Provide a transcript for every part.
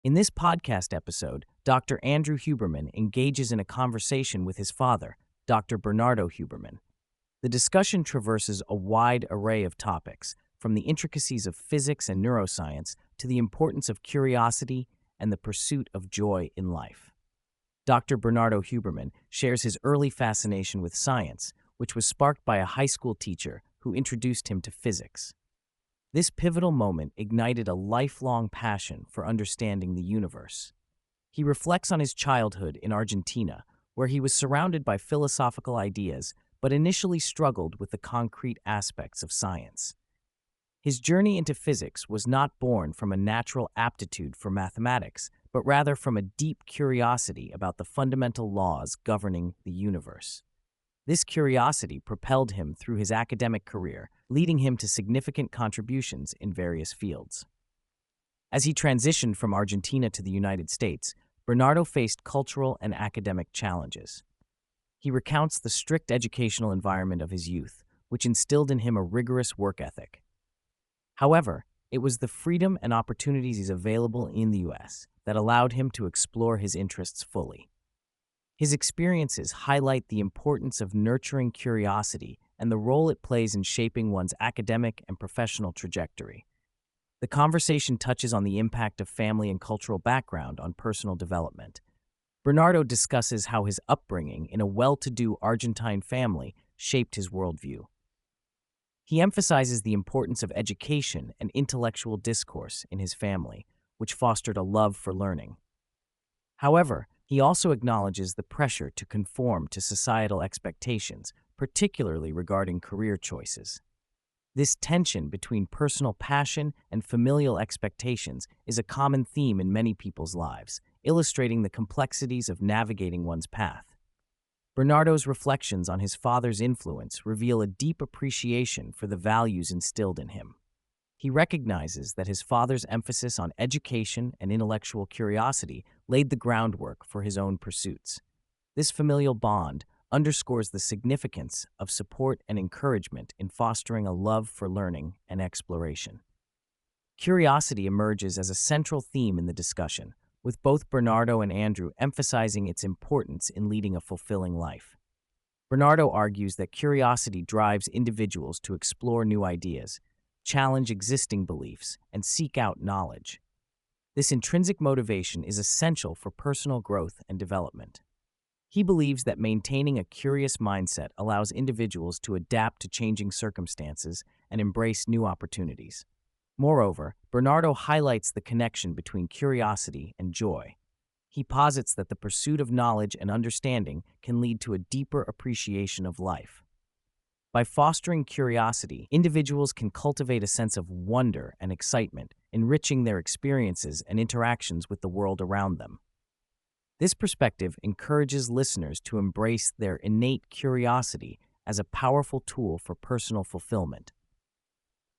In this podcast episode, Dr. Andrew Huberman engages in a conversation with his father, Dr. Bernardo Huberman. The discussion traverses a wide array of topics, from the intricacies of physics and neuroscience to the importance of curiosity and the pursuit of joy in life. Dr. Bernardo Huberman shares his early fascination with science, which was sparked by a high school teacher who introduced him to physics. This pivotal moment ignited a lifelong passion for understanding the universe. He reflects on his childhood in Argentina, where he was surrounded by philosophical ideas but initially struggled with the concrete aspects of science. His journey into physics was not born from a natural aptitude for mathematics, but rather from a deep curiosity about the fundamental laws governing the universe. This curiosity propelled him through his academic career, leading him to significant contributions in various fields. As he transitioned from Argentina to the United States, Bernardo faced cultural and academic challenges. He recounts the strict educational environment of his youth, which instilled in him a rigorous work ethic. However, it was the freedom and opportunities available in the U.S. that allowed him to explore his interests fully. His experiences highlight the importance of nurturing curiosity and the role it plays in shaping one's academic and professional trajectory. The conversation touches on the impact of family and cultural background on personal development. Bernardo discusses how his upbringing in a well-to-do Argentine family shaped his worldview. He emphasizes the importance of education and intellectual discourse in his family, which fostered a love for learning. However, he also acknowledges the pressure to conform to societal expectations, particularly regarding career choices. This tension between personal passion and familial expectations is a common theme in many people's lives, illustrating the complexities of navigating one's path. Bernardo's reflections on his father's influence reveal a deep appreciation for the values instilled in him. He recognizes that his father's emphasis on education and intellectual curiosity laid the groundwork for his own pursuits. This familial bond underscores the significance of support and encouragement in fostering a love for learning and exploration. Curiosity emerges as a central theme in the discussion, with both Bernardo and Andrew emphasizing its importance in leading a fulfilling life. Bernardo argues that curiosity drives individuals to explore new ideas, challenge existing beliefs, and seek out knowledge. This intrinsic motivation is essential for personal growth and development. He believes that maintaining a curious mindset allows individuals to adapt to changing circumstances and embrace new opportunities. Moreover, Bernardo highlights the connection between curiosity and joy. He posits that the pursuit of knowledge and understanding can lead to a deeper appreciation of life. By fostering curiosity, individuals can cultivate a sense of wonder and excitement, enriching their experiences and interactions with the world around them. This perspective encourages listeners to embrace their innate curiosity as a powerful tool for personal fulfillment.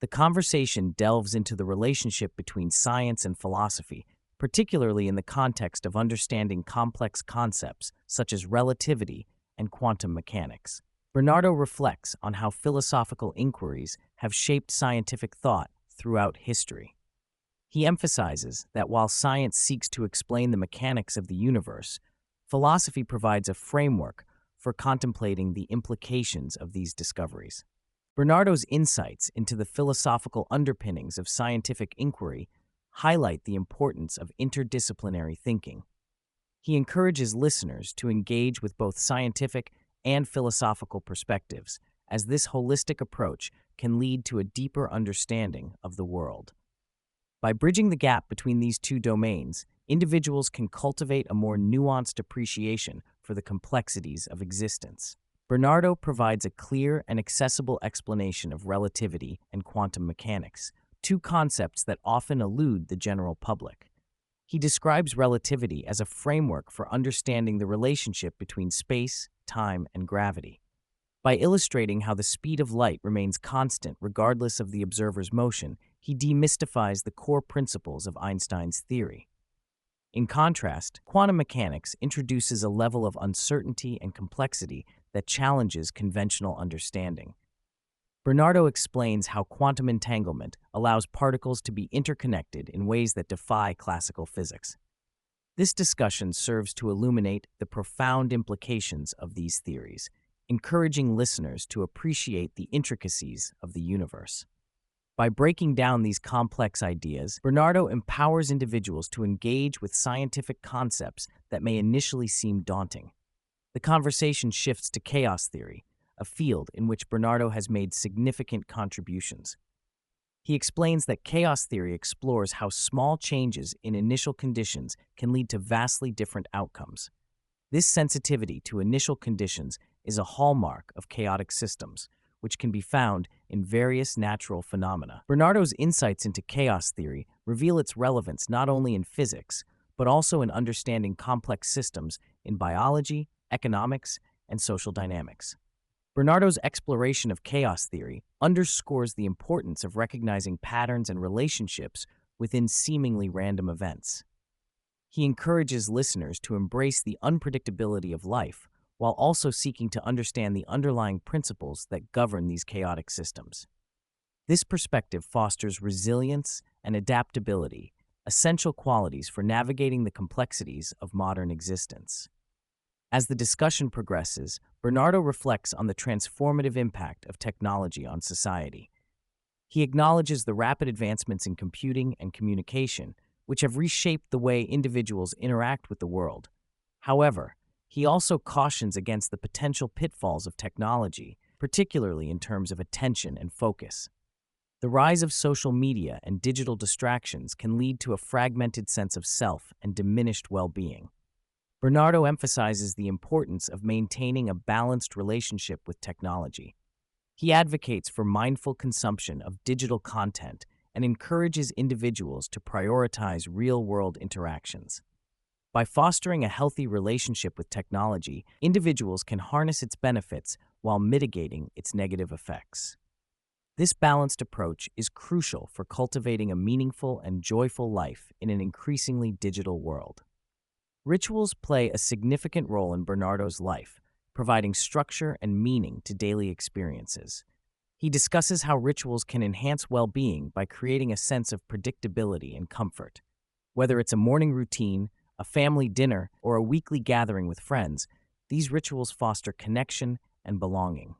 The conversation delves into the relationship between science and philosophy, particularly in the context of understanding complex concepts such as relativity and quantum mechanics. Bernardo reflects on how philosophical inquiries have shaped scientific thought throughout history. He emphasizes that while science seeks to explain the mechanics of the universe, philosophy provides a framework for contemplating the implications of these discoveries. Bernardo's insights into the philosophical underpinnings of scientific inquiry highlight the importance of interdisciplinary thinking. He encourages listeners to engage with both scientific and philosophical perspectives, as this holistic approach can lead to a deeper understanding of the world. By bridging the gap between these two domains, individuals can cultivate a more nuanced appreciation for the complexities of existence. Bernardo provides a clear and accessible explanation of relativity and quantum mechanics, two concepts that often elude the general public. He describes relativity as a framework for understanding the relationship between space, time, and gravity. By illustrating how the speed of light remains constant regardless of the observer's motion, he demystifies the core principles of Einstein's theory. In contrast, quantum mechanics introduces a level of uncertainty and complexity that challenges conventional understanding. Bernardo explains how quantum entanglement allows particles to be interconnected in ways that defy classical physics. This discussion serves to illuminate the profound implications of these theories, encouraging listeners to appreciate the intricacies of the universe. By breaking down these complex ideas, Bernardo empowers individuals to engage with scientific concepts that may initially seem daunting. The conversation shifts to chaos theory, a field in which Bernardo has made significant contributions. He explains that chaos theory explores how small changes in initial conditions can lead to vastly different outcomes. This sensitivity to initial conditions is a hallmark of chaotic systems, which can be found in various natural phenomena. Bernardo's insights into chaos theory reveal its relevance not only in physics, but also in understanding complex systems in biology, economics, and social dynamics. Bernardo's exploration of chaos theory underscores the importance of recognizing patterns and relationships within seemingly random events. He encourages listeners to embrace the unpredictability of life while also seeking to understand the underlying principles that govern these chaotic systems. This perspective fosters resilience and adaptability, essential qualities for navigating the complexities of modern existence. As the discussion progresses, Bernardo reflects on the transformative impact of technology on society. He acknowledges the rapid advancements in computing and communication, which have reshaped the way individuals interact with the world. However, he also cautions against the potential pitfalls of technology, particularly in terms of attention and focus. The rise of social media and digital distractions can lead to a fragmented sense of self and diminished well-being. Bernardo emphasizes the importance of maintaining a balanced relationship with technology. He advocates for mindful consumption of digital content and encourages individuals to prioritize real-world interactions. By fostering a healthy relationship with technology, individuals can harness its benefits while mitigating its negative effects. This balanced approach is crucial for cultivating a meaningful and joyful life in an increasingly digital world. Rituals play a significant role in Bernardo's life, providing structure and meaning to daily experiences. He discusses how rituals can enhance well-being by creating a sense of predictability and comfort. Whether it's a morning routine, a family dinner, or a weekly gathering with friends, these rituals foster connection and belonging.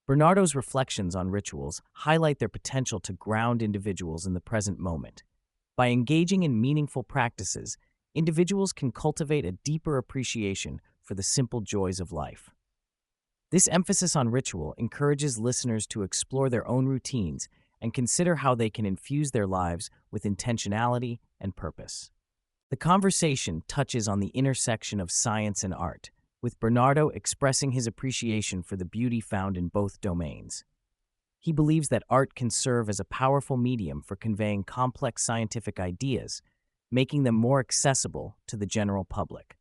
Bernardo's reflections on rituals highlight their potential to ground individuals in the present moment. By engaging in meaningful practices, individuals can cultivate a deeper appreciation for the simple joys of life. This emphasis on ritual encourages listeners to explore their own routines and consider how they can infuse their lives with intentionality and purpose. The conversation touches on the intersection of science and art, with Bernardo expressing his appreciation for the beauty found in both domains. He believes that art can serve as a powerful medium for conveying complex scientific ideas, making them more accessible to the general public.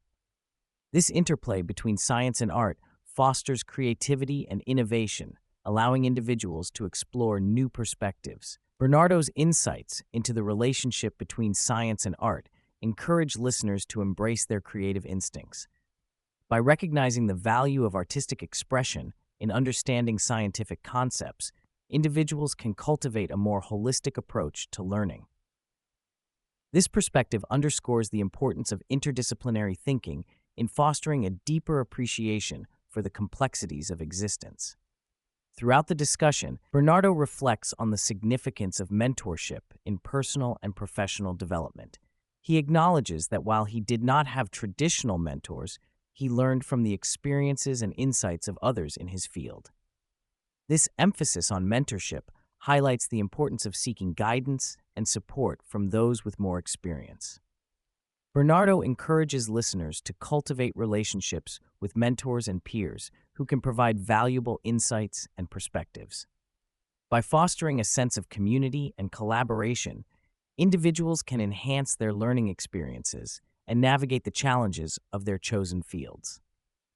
This interplay between science and art fosters creativity and innovation, allowing individuals to explore new perspectives. Bernardo's insights into the relationship between science and art encourage listeners to embrace their creative instincts. By recognizing the value of artistic expression in understanding scientific concepts, individuals can cultivate a more holistic approach to learning. This perspective underscores the importance of interdisciplinary thinking in fostering a deeper appreciation for the complexities of existence. Throughout the discussion, Bernardo reflects on the significance of mentorship in personal and professional development. He acknowledges that while he did not have traditional mentors, he learned from the experiences and insights of others in his field. This emphasis on mentorship highlights the importance of seeking guidance and support from those with more experience. Bernardo encourages listeners to cultivate relationships with mentors and peers who can provide valuable insights and perspectives. By fostering a sense of community and collaboration, individuals can enhance their learning experiences and navigate the challenges of their chosen fields.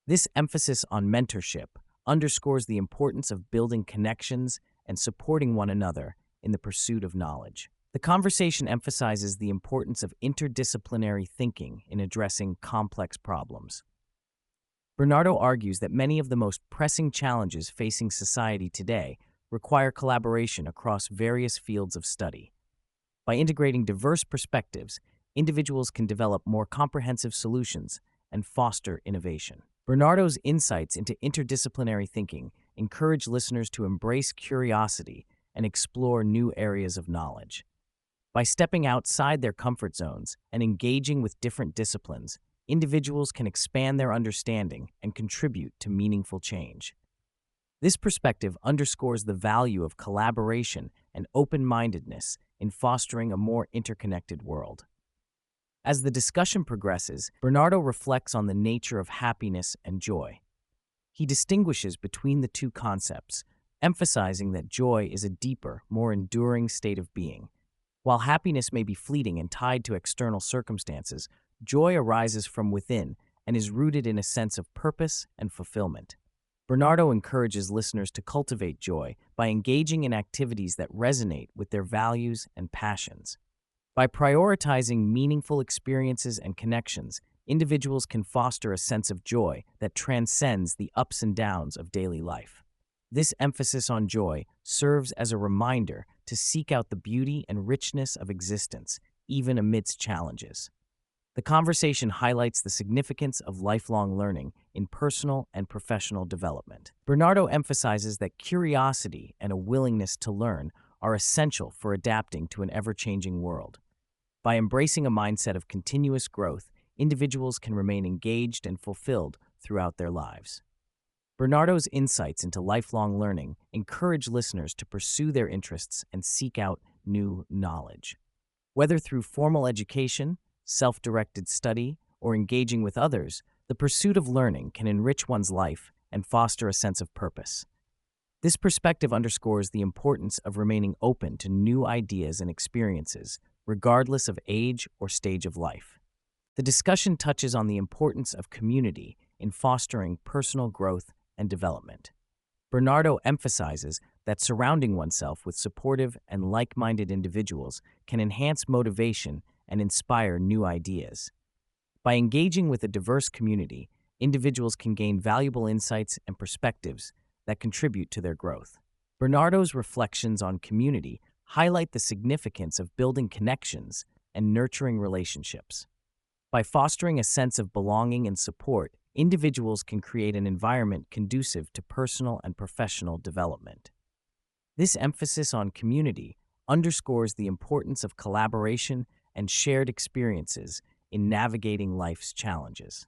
This emphasis on mentorship underscores the importance of building connections and supporting one another in the pursuit of knowledge. The conversation emphasizes the importance of interdisciplinary thinking in addressing complex problems. Bernardo argues that many of the most pressing challenges facing society today require collaboration across various fields of study. By integrating diverse perspectives, individuals can develop more comprehensive solutions and foster innovation. Bernardo's insights into interdisciplinary thinking encourage listeners to embrace curiosity and explore new areas of knowledge. By stepping outside their comfort zones and engaging with different disciplines, individuals can expand their understanding and contribute to meaningful change. This perspective underscores the value of collaboration and open-mindedness in fostering a more interconnected world. As the discussion progresses, Bernardo reflects on the nature of happiness and joy. He distinguishes between the two concepts, emphasizing that joy is a deeper, more enduring state of being. While happiness may be fleeting and tied to external circumstances, joy arises from within and is rooted in a sense of purpose and fulfillment. Bernardo encourages listeners to cultivate joy by engaging in activities that resonate with their values and passions. By prioritizing meaningful experiences and connections, individuals can foster a sense of joy that transcends the ups and downs of daily life. This emphasis on joy serves as a reminder to seek out the beauty and richness of existence, even amidst challenges. The conversation highlights the significance of lifelong learning in personal and professional development. Bernardo emphasizes that curiosity and a willingness to learn are essential for adapting to an ever-changing world. By embracing a mindset of continuous growth, individuals can remain engaged and fulfilled throughout their lives. Bernardo's insights into lifelong learning encourage listeners to pursue their interests and seek out new knowledge. Whether through formal education, self-directed study, or engaging with others, the pursuit of learning can enrich one's life and foster a sense of purpose. This perspective underscores the importance of remaining open to new ideas and experiences, regardless of age or stage of life. The discussion touches on the importance of community in fostering personal growth and development. Bernardo emphasizes that surrounding oneself with supportive and like-minded individuals can enhance motivation and inspire new ideas. By engaging with a diverse community, individuals can gain valuable insights and perspectives that contribute to their growth. Bernardo's reflections on community highlight the significance of building connections and nurturing relationships. By fostering a sense of belonging and support, individuals can create an environment conducive to personal and professional development. This emphasis on community underscores the importance of collaboration and shared experiences in navigating life's challenges.